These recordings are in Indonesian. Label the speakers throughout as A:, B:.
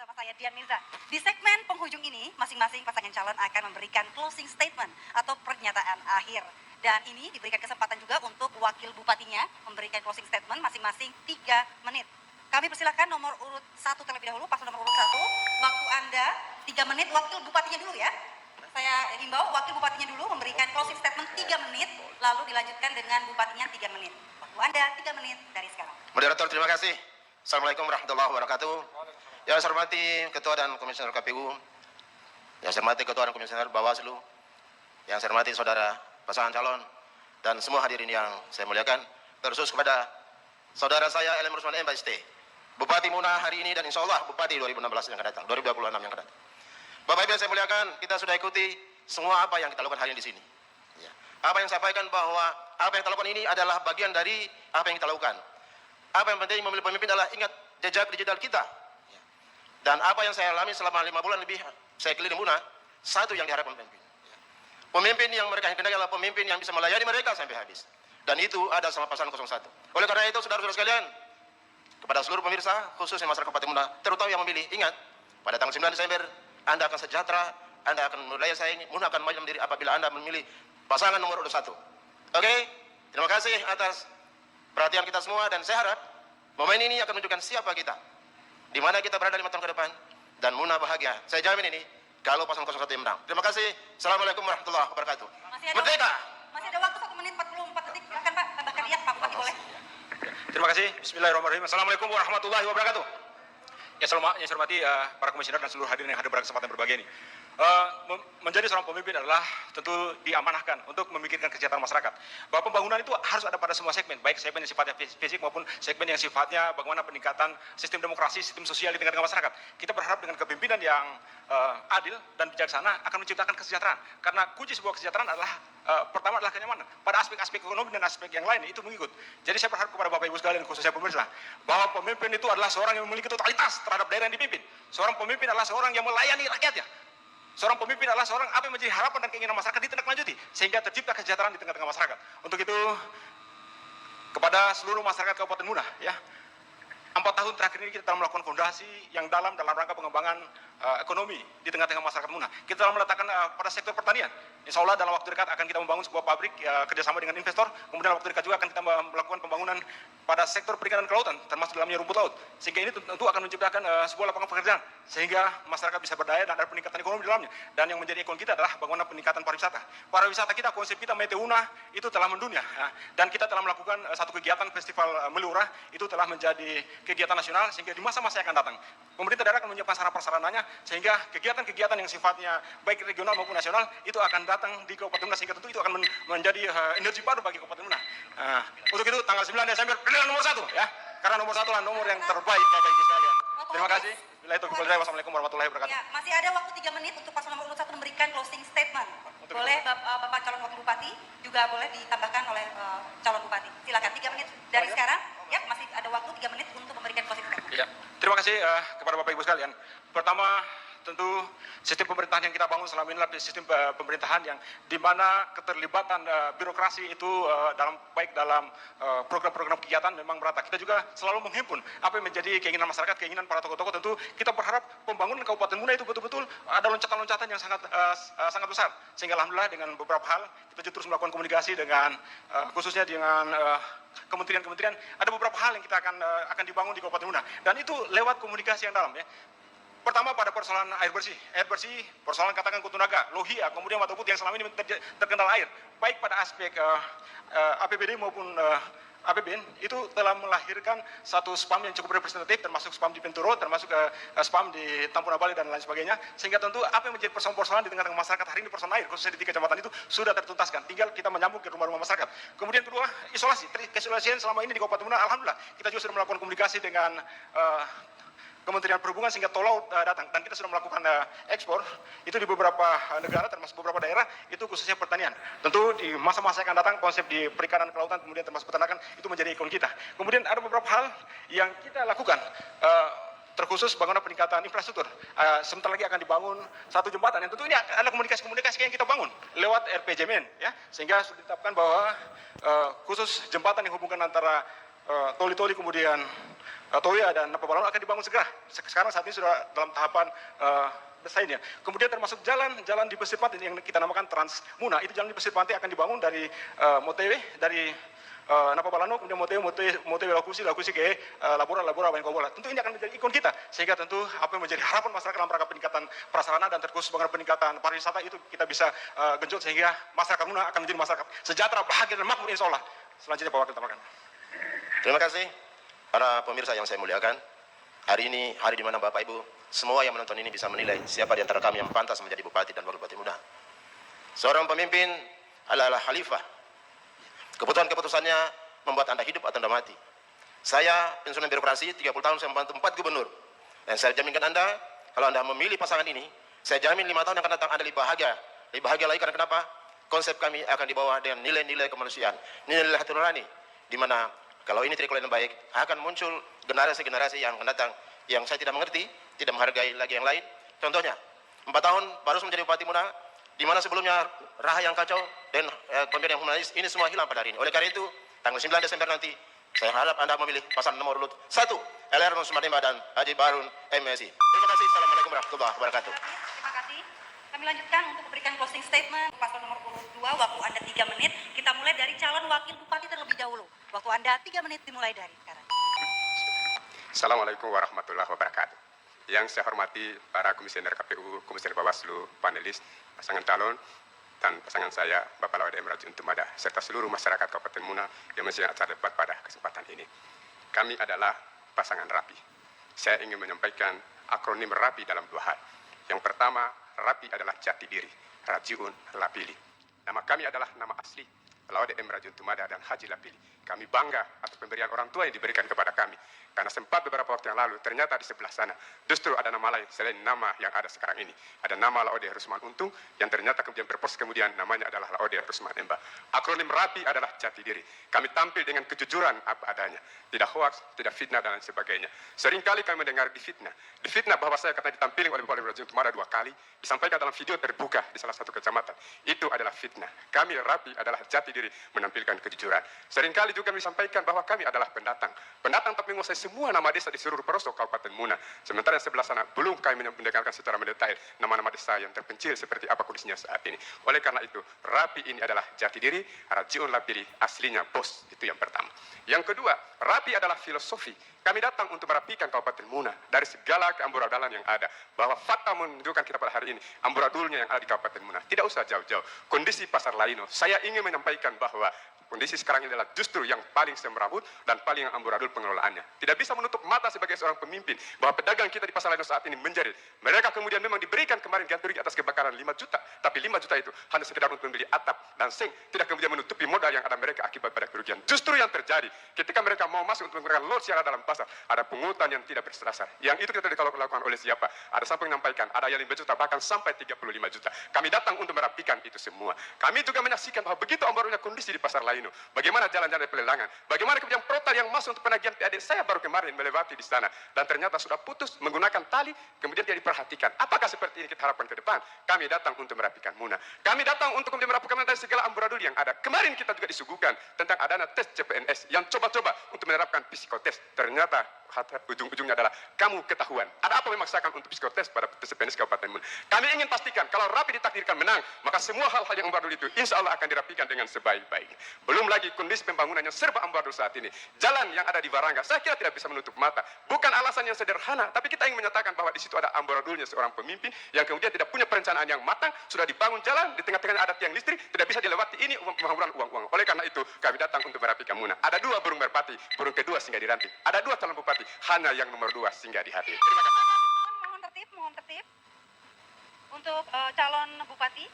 A: bersama saya Dian Mirza. Di segmen penghujung ini, masing-masing pasangan calon akan memberikan closing statement atau pernyataan akhir. Dan ini diberikan kesempatan juga untuk wakil bupatinya memberikan closing statement masing-masing 3 menit. Kami persilakan nomor urut 1 terlebih dahulu, paslon nomor urut 1. Waktu Anda 3 menit, wakil bupatinya dulu ya. Saya himbau wakil bupatinya dulu memberikan closing statement 3 menit, lalu dilanjutkan dengan bupatinya 3 menit. Waktu Anda 3 menit dari sekarang.
B: Moderator, terima kasih. Assalamualaikum warahmatullahi wabarakatuh. Yang saya hormati Ketua dan Komisioner KPU, yang saya hormati Ketua dan Komisioner Bawaslu, yang saya hormati saudara pasangan calon, dan semua hadirin yang saya muliakan, terkhusus kepada saudara saya LM Rusman M. Bajiste, Bupati Muna hari ini dan insya Allah Bupati 2016 yang akan datang, 2026 yang akan datang. Bapak Ibu yang saya muliakan, kita sudah ikuti semua apa yang kita lakukan hari ini di sini. Ya. Apa yang saya sampaikan bahwa apa yang kita lakukan ini adalah bagian dari apa yang kita lakukan. Apa yang penting memilih pemimpin adalah ingat jejak digital kita. Dan apa yang saya alami selama 5 bulan lebih saya keliling Muna, satu yang diharapkan pemimpin. Pemimpin yang mereka kehendaki adalah pemimpin yang bisa melayani mereka sampai habis. Dan itu ada sama pasangan 01. Oleh karena itu, saudara-saudara sekalian, kepada seluruh pemirsa, khususnya masyarakat Kabupaten Muna, terutama yang memilih, ingat, pada tanggal 9 Desember, Anda akan sejahtera, Anda akan mulai saing, Muna akan maju sendiri apabila Anda memilih pasangan nomor urut 1. Oke? Terima kasih atas perhatian kita semua, dan saya harap momen ini akan menunjukkan siapa kita, di mana kita berada 5 tahun ke depan, dan Muna bahagia. Saya jamin ini kalau pasangan 01 yang menang. Terima kasih. Assalamualaikum warahmatullahi wabarakatuh. Merdeka.
A: Masih ada waktu 1 menit 44 detik. Silakan Pak, tambahkan ya Pak Bupati boleh.
C: Terima kasih. Bismillahirrahmanirrahim. Assalamualaikum warahmatullahi wabarakatuh. Yang saya hormati para komisioner dan seluruh hadirin yang hadir pada kesempatan berbahagia ini. Menjadi seorang pemimpin adalah tentu diamanahkan untuk memikirkan kesejahteraan masyarakat. Bahwa pembangunan itu harus ada pada semua segmen, baik segmen yang sifatnya fisik maupun segmen yang sifatnya bagaimana peningkatan sistem demokrasi, sistem sosial di tengah-tengah masyarakat. Kita berharap dengan kepemimpinan yang adil dan bijaksana akan menciptakan kesejahteraan. Karena kunci sebuah kesejahteraan adalah pertama adalah kenyamanan. Pada aspek-aspek ekonomi dan aspek yang lain itu mengikut. Jadi saya berharap kepada Bapak Ibu sekalian, khususnya pemirsa, bahwa pemimpin itu adalah seorang yang memiliki totalitas terhadap daerah yang dipimpin. Seorang pemimpin adalah seorang yang melayani rakyatnya. Seorang pemimpin adalah seorang apa yang menjadi harapan dan keinginan masyarakat ditindaklanjuti sehingga tercipta kesejahteraan di tengah-tengah masyarakat. Untuk itu kepada seluruh masyarakat Kabupaten Muna, ya, 4 tahun terakhir ini kita telah melakukan fondasi yang dalam rangka pengembangan ekonomi di tengah-tengah masyarakat Muna. Kita telah meletakkan pada sektor pertanian. Insya Allah dalam waktu dekat akan kita membangun sebuah pabrik kerjasama dengan investor. Kemudian dalam waktu dekat juga akan kita melakukan pembangunan pada sektor perikanan kelautan, termasuk dalamnya rumput laut. Sehingga ini tentu akan menciptakan sebuah lapangan pekerjaan, sehingga masyarakat bisa berdaya dan ada peningkatan ekonomi di dalamnya. Dan yang menjadi ikon kita adalah bagaimana peningkatan pariwisata. Pariwisata kita, konsep kita Meteuna itu telah mendunia. Dan kita telah melakukan satu kegiatan festival Melurah, itu telah menjadi kegiatan nasional, sehingga di masa-masa yang akan datang pemerintah daerah akan menyiapkan sarana-prasarananya, sehingga kegiatan-kegiatan yang sifatnya baik regional maupun nasional itu akan datang di Kabupaten Muna, sehingga tentu itu akan menjadi energi baru bagi Kabupaten Muna. Untuk itu tanggal 9 Desember pilihan nomor 1 ya, karena nomor 1 adalah nomor yang terbaik Bapak Ibu sekalian. Terima kasih. Wassalamualaikum warahmatullahi wabarakatuh.
A: Ya, masih ada waktu 3 menit untuk paslon nomor urut 1 memberikan closing statement. Boleh Bapak calon wakil bupati, juga boleh ditambahkan oleh calon bupati. Silakan 3 menit dari sekarang. Ya, masih ada waktu 3 menit untuk memberikan closing statement.
C: Ya, terima kasih kepada Bapak Ibu sekalian. Pertama, tentu sistem pemerintahan yang kita bangun selama ini adalah sistem pemerintahan yang di mana keterlibatan birokrasi itu baik dalam program-program kegiatan memang merata. Kita juga selalu menghimpun apa yang menjadi keinginan masyarakat, keinginan para tokoh-tokoh. Tentu kita berharap pembangunan Kabupaten Muna itu betul-betul ada loncatan-loncatan yang sangat besar. Sehingga alhamdulillah dengan beberapa hal kita juga terus melakukan komunikasi dengan khususnya dengan kementerian-kementerian. Ada beberapa hal yang kita akan dibangun di Kabupaten Muna, dan itu lewat komunikasi yang dalam ya. Pertama pada persoalan air bersih, persoalan katakan Kutunaga, Lohia, kemudian Watuput yang selama ini terkendala air, baik pada aspek APBD maupun APBN, itu telah melahirkan satu spam yang cukup representatif, termasuk spam di Penturo, termasuk spam di Tampuna Bali dan lain sebagainya, sehingga tentu apa yang menjadi persoalan-persoalan di tengah-tengah masyarakat hari ini, persoalan air, khususnya di 3 kecamatan itu sudah tertuntaskan, tinggal kita menyambung ke rumah-rumah masyarakat. Kemudian kedua, isolasi, kesolasian selama ini di Kabupaten Muna, alhamdulillah, kita juga sudah melakukan komunikasi dengan Kementerian Perhubungan sehingga tol laut datang, dan kita sudah melakukan ekspor itu di beberapa negara termasuk beberapa daerah, itu khususnya pertanian. Tentu di masa-masa yang akan datang konsep di perikanan kelautan kemudian termasuk peternakan itu menjadi ikon kita. Kemudian ada beberapa hal yang kita lakukan terkhusus bagaimana peningkatan infrastruktur. Sebentar lagi akan dibangun satu jembatan yang tentu ini ada komunikasi yang kita bangun lewat RPJMN ya, sehingga sudah ditetapkan bahwa khusus jembatan yang hubungkan antara Toli-Toli kemudian Toya dan Napabalano akan dibangun segera. Sekarang saat ini sudah dalam tahapan desainnya. Kemudian termasuk jalan di Pesir Pantai yang kita namakan Transmuna, itu jalan di Pesir Pantai akan dibangun dari Motewe, dari Napabalano, kemudian Motewe Lakusi ke Labora Bankobola. Tentu ini akan menjadi ikon kita, sehingga tentu apa yang menjadi harapan masyarakat dalam rangka peningkatan prasarana dan terkhusus mengenai peningkatan pariwisata itu kita bisa genjot sehingga masyarakat Muna akan menjadi masyarakat sejahtera, bahagia dan makmur insya Allah. Selanjutnya Pak Wakil tambahkan.
B: Terima kasih para pemirsa yang saya muliakan. Hari ini hari di mana Bapak Ibu semua yang menonton ini bisa menilai siapa di antara kami yang pantas menjadi bupati dan wakil bupati muda. Seorang pemimpin adalah khalifah. Keputusan-keputusannya membuat Anda hidup atau Anda mati. Saya pensiunan birokrasi 30 tahun saya membantu 4 gubernur. Dan saya jaminkan Anda kalau Anda memilih pasangan ini, saya jamin 5 tahun yang akan datang Anda lebih bahagia. Lebih bahagia lagi karena kenapa? Konsep kami akan dibawa dengan nilai-nilai kemanusiaan, nilai-nilai hati nurani, di mana kalau ini tidak dengan baik akan muncul generasi-generasi yang akan datang yang saya tidak mengerti, tidak menghargai lagi yang lain. Contohnya 4 tahun baru menjadi bupati muda, di mana sebelumnya raha yang kacau dan pemimpin yang humanis, ini semua hilang pada hari ini. Oleh karena itu, tanggal 9 Desember nanti, saya harap Anda memilih pasangan nomor urut 1, LR Nusmatimba dan Haji Barun MSI. Terima kasih. Assalamualaikum warahmatullahi wabarakatuh.
A: Terima kasih. Kami lanjutkan untuk memberikan closing statement. Paslon nomor urut 2, waktu Anda 3 menit. Kita mulai dari calon wakil bupati terlebih dahulu. Waktu Anda 3 menit dimulai dari sekarang.
D: Assalamualaikum warahmatullahi wabarakatuh. Yang saya hormati para komisioner KPU, komisioner Bawaslu, panelis, pasangan calon, dan pasangan saya, Bapak Lawade Emrajun Tumada, serta seluruh masyarakat Kabupaten Muna yang masih acara debat pada kesempatan ini. Kami adalah pasangan rapi. Saya ingin menyampaikan akronim rapi dalam 2 hal. Yang pertama, rapi adalah jati diri, Rajiun Lapili. Nama kami adalah nama asli, Lawade Emrajun Tumada dan Haji Lapili. Kami bangga atas pemberian orang tua yang diberikan kepada kami. Karena sempat beberapa waktu yang lalu, ternyata di sebelah sana, justru ada nama lain selain nama yang ada sekarang ini. Ada nama Laode Rusman Untung, yang ternyata kemudian berpos kemudian namanya adalah Laode Rusman Emba. Akronim RAPI adalah jati diri. Kami tampil dengan kejujuran apa adanya. Tidak hoaks, tidak fitnah, dan lain sebagainya. Seringkali kami mendengar difitnah. Difitnah bahwa saya kata ditampilkan oleh Bapak Rajun Tumada 2 kali, disampaikan dalam video terbuka di salah satu kecamatan. Itu adalah fitnah. Kami RAPI adalah jati diri menampilkan kejujuran. Seringkali juga kami sampaikan bahwa kami adalah pendatang. Pendatang tapi menguasai semua nama desa di seluruh pelosok Kabupaten Muna. Sementara yang sebelah sana belum kami mendengarkan secara mendetail nama-nama desa yang terpencil seperti apa kondisinya saat ini. Oleh karena itu, RAPI ini adalah jati diri, Rajiun Lapili, aslinya bos. Itu yang pertama. Yang kedua, RAPI adalah filosofi. Kami datang untuk merapikan Kabupaten Muna dari segala keamburadalan yang ada. Bahwa fakta menunjukkan kita pada hari ini, amburadulnya yang ada di Kabupaten Muna. Tidak usah jauh-jauh. Kondisi Pasar Laino, saya ingin menyampaikan bahwa kondisi sekarang ini adalah justru yang paling semrawut dan paling amburadul pengelolaannya. Tidak bisa menutup mata sebagai seorang pemimpin bahwa pedagang kita di Pasar Laino saat ini menjerit. Mereka kemudian memang diberikan kemarin ganti rugi atas kebakaran 5 juta. Tapi 5 juta itu hanya sekedar untuk membeli atap dan seng. Tidak kemudian menutupi modal yang ada mereka akibat pada kerugian. Justru yang terjadi ketika mereka mau masuk untuk menggunakan load yang ada dalam pasar. Ada pungutan yang tidak berdasar. Yang itu kita dilakukan oleh siapa? Ada sampai menyampaikan ada yang 5 juta bahkan sampai 35 juta. Kami datang untuk merapikan itu semua. Kami juga menyaksikan bahwa begitu amburadulnya kondisi di Pasar Laino. Bagaimana jalan-jalan pelelangan? Bagaimana kemudian protal yang masuk untuk penagihan PAD? Saya baru kemarin melewati di sana dan ternyata sudah putus menggunakan tali, kemudian tidak diperhatikan. Apakah seperti ini kita harapkan ke depan? Kami datang untuk merapikan Muna. Kami datang untuk kemudian merapikan dari segala amburadul yang ada. Kemarin kita juga disuguhkan tentang adanya tes CPNS yang coba-coba untuk menerapkan psikotes. Ternyata ujung-ujungnya adalah kamu ketahuan. Ada apa memaksakan untuk psikotes pada CPNS Kabupaten Muna? Kami ingin pastikan kalau RAPI ditakdirkan menang, maka semua hal-hal yang amburadul itu insya Allah akan dirapikan dengan sebaik-baiknya. Belum lagi kondisi pembangunan yang serba amburadul saat ini. Jalan yang ada di Warangga, saya kira tidak bisa menutup mata. Bukan alasan yang sederhana, tapi kita ingin menyatakan bahwa di situ ada amburadulnya seorang pemimpin yang kemudian tidak punya perencanaan yang matang, sudah dibangun jalan, di tengah-tengahnya ada tiang listrik, tidak bisa dilewati ini penghamburan uang-uang. Oleh karena itu, kami datang untuk merapikan Muna. Ada 2 burung merpati, burung kedua singgah di ranting. Ada 2 calon bupati, hanya yang nomor 2 singgah di hati. Terima kasih.
A: Mohon tertib. Untuk calon bupati,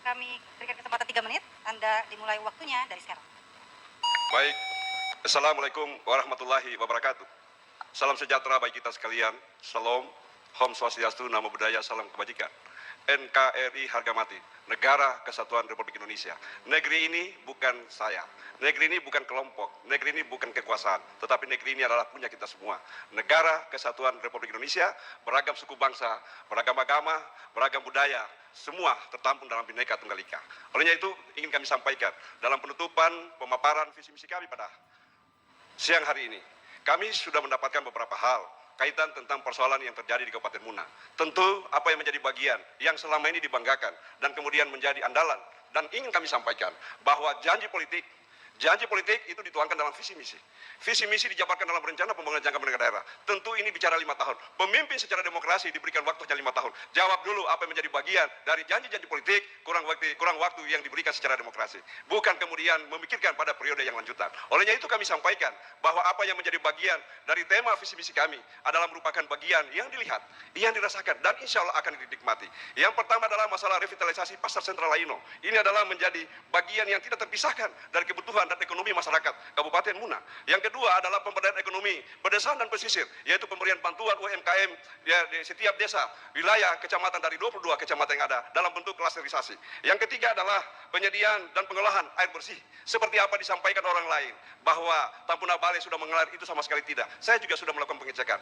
A: kami berikan kesempatan 3 menit. Anda dimulai waktunya dari sekarang.
E: Baik, Assalamualaikum warahmatullahi wabarakatuh. Salam sejahtera bagi kita sekalian. Salam, Om Swastiastu, Namo Buddhaya, salam kebajikan. NKRI harga mati, Negara Kesatuan Republik Indonesia. Negeri ini bukan saya, negeri ini bukan kelompok, negeri ini bukan kekuasaan, tetapi negeri ini adalah punya kita semua. Negara Kesatuan Republik Indonesia, beragam suku bangsa, beragam agama, beragam budaya, semua tertampung dalam Bhinneka Tunggal Ika. Olehnya itu ingin kami sampaikan dalam penutupan pemaparan visi misi kami pada siang hari ini. Kami sudah mendapatkan beberapa hal kaitan tentang persoalan yang terjadi di Kabupaten Muna. Tentu apa yang menjadi bagian yang selama ini dibanggakan dan kemudian menjadi andalan dan ingin kami sampaikan bahwa janji politik itu dituangkan dalam visi misi. Visi misi dijabarkan dalam rencana pembangunan jangka menengah daerah. Tentu ini bicara 5 tahun. Pemimpin secara demokrasi diberikan waktu hanya 5 tahun. Jawab dulu apa yang menjadi bagian dari janji-janji politik, kurang waktu yang diberikan secara demokrasi. Bukan kemudian memikirkan pada periode yang lanjutan. Olehnya itu kami sampaikan bahwa apa yang menjadi bagian dari tema visi misi kami adalah merupakan bagian yang dilihat, yang dirasakan, dan insya Allah akan dinikmati. Yang pertama adalah masalah revitalisasi Pasar Sentral Laino. Ini adalah menjadi bagian yang tidak terpisahkan dari kebutuhan dan ekonomi masyarakat Kabupaten Muna. Yang kedua adalah pemberdayaan ekonomi pedesaan dan pesisir, yaitu pemberian bantuan UMKM di setiap desa, wilayah, kecamatan dari 22 kecamatan yang ada dalam bentuk klasterisasi. Yang ketiga adalah penyediaan dan pengolahan air bersih. Seperti apa disampaikan orang lain bahwa Tampuna Bale sudah mengalir, itu sama sekali tidak. Saya juga sudah melakukan pengecekan.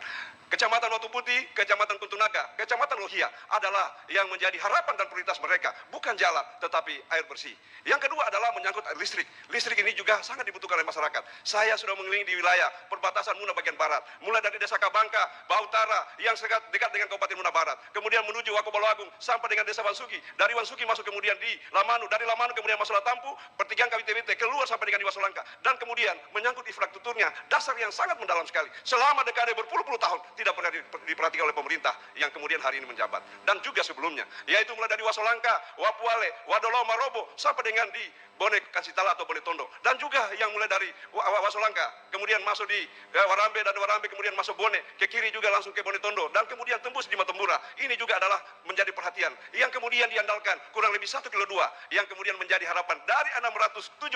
E: Kecamatan Watu Putih, Kecamatan Kuntunaga, Kecamatan Lohia adalah yang menjadi harapan dan prioritas mereka, bukan jalan tetapi air bersih. Yang kedua adalah menyangkut air listrik. Listrik ini juga sangat dibutuhkan oleh masyarakat. Saya sudah mengelilingi di wilayah perbatasan Muna bagian barat, mulai dari Desa Kabangka, Bautara yang sangat dekat dengan Kabupaten Muna Barat, kemudian menuju Wakobalo Agung sampai dengan Desa Wansuki, dari Wansuki masuk kemudian di Lamanu, dari Lamanu kemudian masuk Latampu, pertigaan KWTBT keluar sampai dengan di Wasolangka, dan kemudian menyangkut infrastrukturnya, dasar yang sangat mendalam sekali. Selama dekade berpuluh-puluh tahun tidak pernah diperhatikan oleh pemerintah yang kemudian hari ini menjabat, dan juga sebelumnya, yaitu mulai dari Wasolangka, Wapuale, Wadolo, Marobo sampai dengan di Bone Kasitala atau Bone Tondo, dan juga yang mulai dari Wasolangka kemudian masuk di Warambe, dan Warambe kemudian masuk Bone, ke kiri juga langsung ke Bone Tondo, dan kemudian tembus di Matembura. Ini juga adalah menjadi perhatian yang kemudian diandalkan kurang lebih 1,2 kilo yang kemudian menjadi harapan dari 676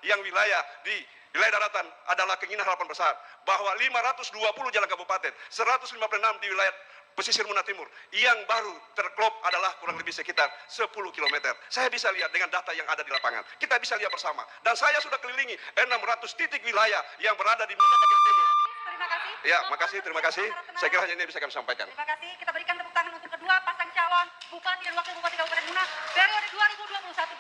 E: yang wilayah di wilayah daratan adalah keinginan harapan besar bahwa 520 jalan kabupaten, 156 di wilayah pesisir Muna Timur yang baru terklop adalah kurang lebih sekitar 10 km. Saya bisa lihat dengan data yang ada di lapangan. Kita bisa lihat bersama. Dan saya sudah kelilingi 600 titik wilayah yang berada di Muna bagian timur.
A: Terima kasih.
E: Ya, terima kasih. Saya kira hanya ini bisa kami sampaikan.
A: Terima kasih. Kita berikan tepuk tangan untuk kedua pasang calon Bupati dan Wakil Bupati Kabupaten Muna periode 2021